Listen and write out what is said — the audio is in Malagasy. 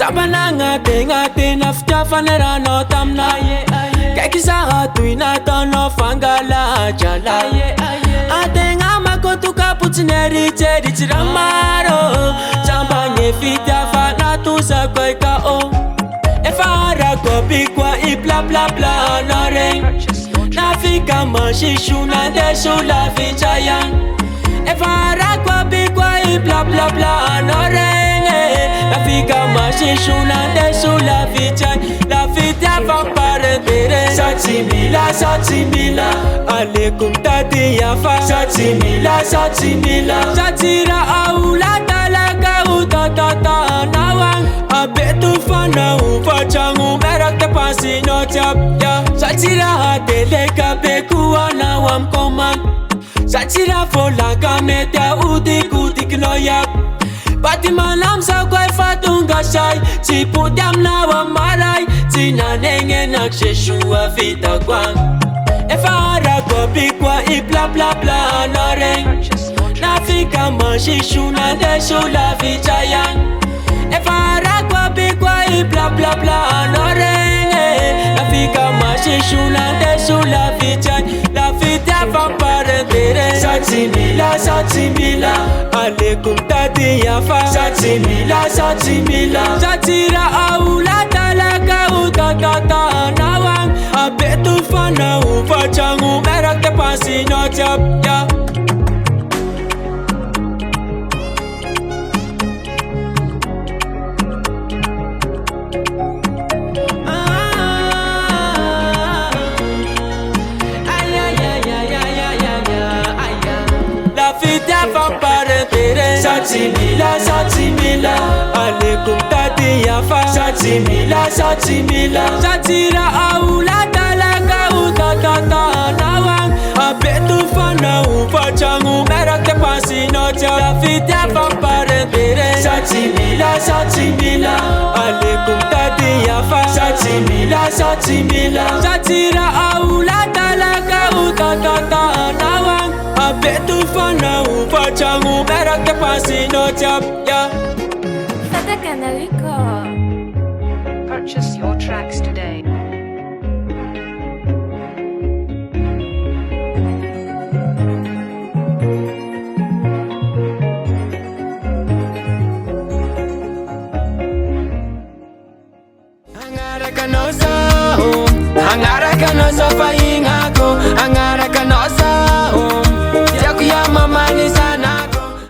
Tabananga tenga tena fitiavana ranao tamina kaiky zaha toy nataonao fangala jala ategna makotokapotsiny eritseritsy raha maro sambagny fitiavana tosako eka o efa arako abikoa iblablabla anao regny nafika masisona ndeso lavitra ihany efa arako abikoa iblablabla anao regny nafika masisona ndeso lavitra la fitiavam-parentere satimila alaikum tati yafa satimila satira aula talaga utatata nawang abetu fana ufachangu merak tepasi no chapya satira teleka bekuwa nawam koman satira folaka metia udik no yap Pati malam sa kway fatunga shay Sipudam na wamaray Sinanenge nagsishua fita kwang Efara kwa bikwa ibla bla bla na reng Nafika masishuna desho la vichayang Efara kwa bikwa ibla bla bla na reng Nafika masishuna desho la vichayang La vita vamparentere Satimila alaikum tati yafa satimila satira aula talaga utatata nawang abetu fana ufachangu merak tepasi no chapya Satimila alaikum tati yafa satimila satira aula talaga utatata nawang abetu fana ufachangu merak tepasi no chapya la fitiavam-parentere satimila alaikum tati yafa satimila satira aula talaga utatata nawang abetu fana ufachangu merak tepasi no chapya Fatakana record. Purchase your tracks today. Angara kanoza faingako